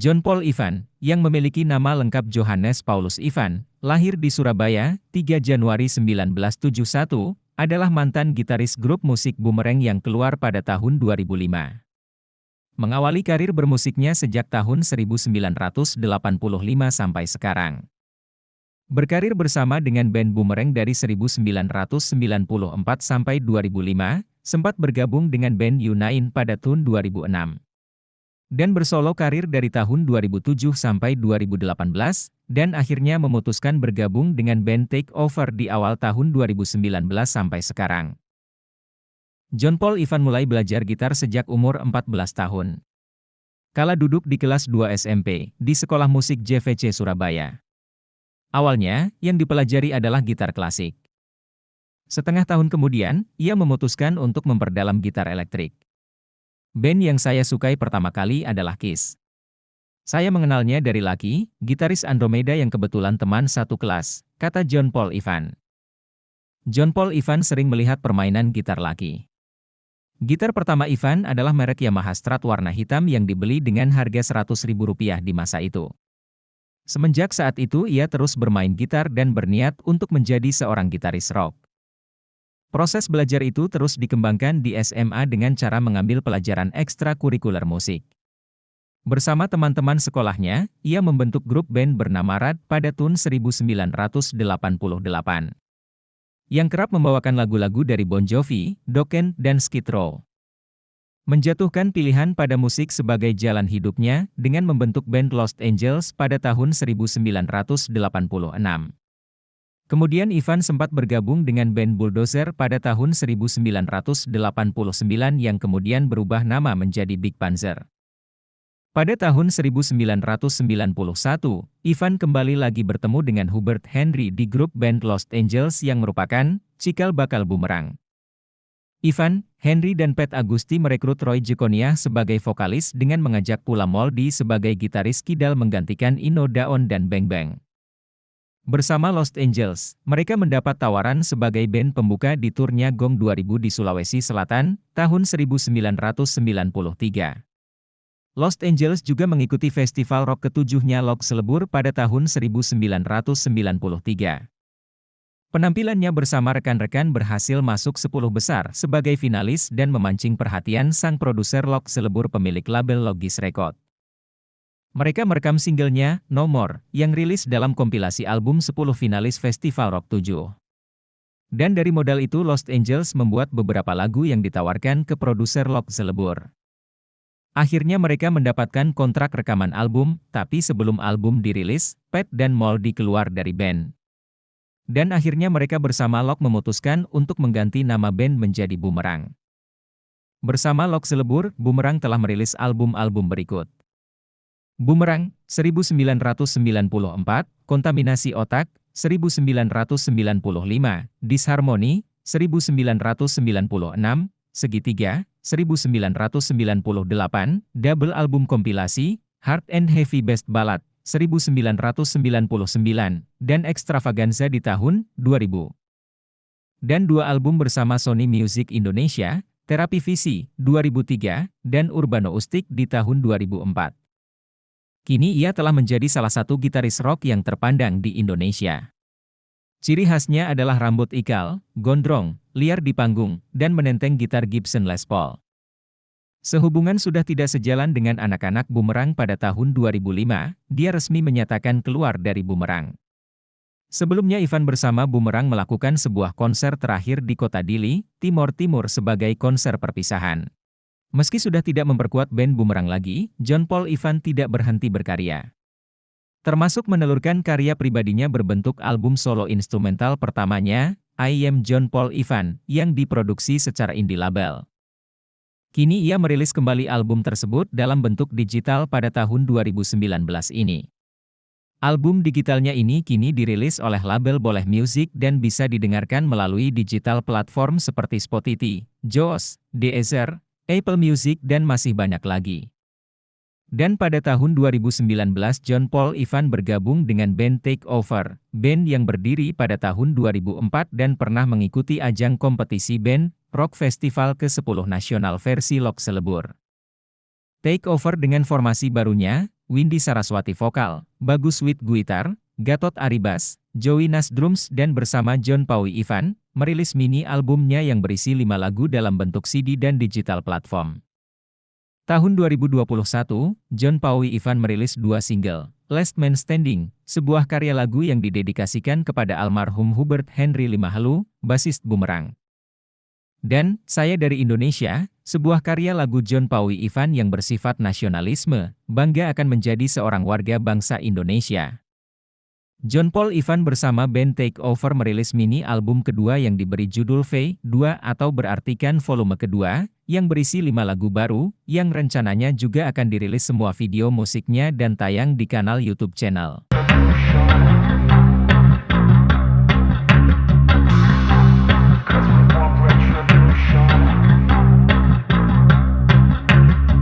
John Paul Ivan, yang memiliki nama lengkap Johannes Paulus Ivan, lahir di Surabaya, 3 Januari 1971, adalah mantan gitaris grup musik Boomerang yang keluar pada tahun 2005. Mengawali karir bermusiknya sejak tahun 1985 sampai sekarang. Berkarir bersama dengan band Boomerang dari 1994 sampai 2005, sempat bergabung dengan band U9 pada tahun 2006. Dan bersolo karir dari tahun 2007 sampai 2018, dan akhirnya memutuskan bergabung dengan band Take Over di awal tahun 2019 sampai sekarang. John Paul Ivan mulai belajar gitar sejak umur 14 tahun. Kala duduk di kelas 2 SMP, di Sekolah Musik JVC Surabaya. Awalnya, yang dipelajari adalah gitar klasik. Setengah tahun kemudian, ia memutuskan untuk memperdalam gitar elektrik. Band yang saya sukai pertama kali adalah Kiss. Saya mengenalnya dari Lucky, gitaris Andromeda yang kebetulan teman satu kelas, kata John Paul Ivan. John Paul Ivan sering melihat permainan gitar Lucky. Gitar pertama Ivan adalah merek Yamaha Strat warna hitam yang dibeli dengan harga Rp100.000 di masa itu. Semenjak saat itu ia terus bermain gitar dan berniat untuk menjadi seorang gitaris rock. Proses belajar itu terus dikembangkan di SMA dengan cara mengambil pelajaran ekstrakurikuler musik. Bersama teman-teman sekolahnya, ia membentuk grup band bernama Rad pada tahun 1988. Yang kerap membawakan lagu-lagu dari Bon Jovi, Dokken, dan Skid Row. Menjatuhkan pilihan pada musik sebagai jalan hidupnya dengan membentuk band Lost Angels pada tahun 1986. Kemudian Ivan sempat bergabung dengan band Bulldozer pada tahun 1989 yang kemudian berubah nama menjadi Big Panzer. Pada tahun 1991, Ivan kembali lagi bertemu dengan Hubert Henry di grup band Lost Angels yang merupakan cikal bakal Boomerang. Ivan, Henry dan Pat Agusti merekrut Roy Jekonia sebagai vokalis dengan mengajak pula Moldy sebagai gitaris kidal menggantikan Ino Daon dan Bang Bang. Bersama Lost Angels, mereka mendapat tawaran sebagai band pembuka di turnya Gong 2000 di Sulawesi Selatan, tahun 1993. Lost Angels juga mengikuti festival rock ketujuhnya Lok Selebur pada tahun 1993. Penampilannya bersama rekan-rekan berhasil masuk 10 besar sebagai finalis dan memancing perhatian sang produser Lok Selebur pemilik label Logis Record. Mereka merekam singlenya, No More, yang rilis dalam kompilasi album 10 finalis Festival Rock 7. Dan dari modal itu Lost Angels membuat beberapa lagu yang ditawarkan ke produser Lok Selebur. Akhirnya mereka mendapatkan kontrak rekaman album, tapi sebelum album dirilis, Pat dan Moldy keluar dari band. Dan akhirnya mereka bersama Lok memutuskan untuk mengganti nama band menjadi Boomerang. Bersama Lok Selebur, Boomerang telah merilis album-album berikut. Boomerang, 1994, Kontaminasi Otak, 1995, Disharmony, 1996, Segitiga, 1998, double album kompilasi, Hard and Heavy Best Ballad, 1999, dan Extravaganza di tahun 2000. Dan 2 album bersama Sony Music Indonesia, Terapi Visi, 2003, dan Urbano Ustik di tahun 2004. Kini ia telah menjadi salah satu gitaris rock yang terpandang di Indonesia. Ciri khasnya adalah rambut ikal, gondrong, liar di panggung, dan menenteng gitar Gibson Les Paul. Sehubungan sudah tidak sejalan dengan anak-anak Boomerang pada tahun 2005, dia resmi menyatakan keluar dari Boomerang. Sebelumnya Ivan bersama Boomerang melakukan sebuah konser terakhir di kota Dili, Timor Timur sebagai konser perpisahan. Meski sudah tidak memperkuat band Boomerang lagi, John Paul Ivan tidak berhenti berkarya. Termasuk menelurkan karya pribadinya berbentuk album solo instrumental pertamanya, I Am John Paul Ivan, yang diproduksi secara indie label. Kini ia merilis kembali album tersebut dalam bentuk digital pada tahun 2019 ini. Album digitalnya ini kini dirilis oleh label Boleh Music dan bisa didengarkan melalui digital platform seperti Spotify, JOOX, Deezer, Apple Music dan masih banyak lagi. Dan pada tahun 2019 John Paul Ivan bergabung dengan band Take Over, band yang berdiri pada tahun 2004 dan pernah mengikuti ajang kompetisi band rock festival ke-10 nasional versi Lok Selebur. Take Over dengan formasi barunya, Windy Saraswati vokal, Bagus Wit gitar, Gatot Ari bass, Joey Nas drums dan bersama John Paui Ivan, merilis mini albumnya yang berisi 5 lagu dalam bentuk CD dan digital platform. Tahun 2021, John Paui Ivan merilis 2 single, Last Man Standing, sebuah karya lagu yang didedikasikan kepada almarhum Hubert Henry Limahalu, basis Bumerang. Dan Saya Dari Indonesia, sebuah karya lagu John Paui Ivan yang bersifat nasionalisme, bangga akan menjadi seorang warga bangsa Indonesia. John Paul Ivan bersama band Take Over merilis mini album kedua yang diberi judul V2 atau berartikan volume kedua, yang berisi 5 lagu baru, yang rencananya juga akan dirilis semua video musiknya dan tayang di kanal YouTube channel.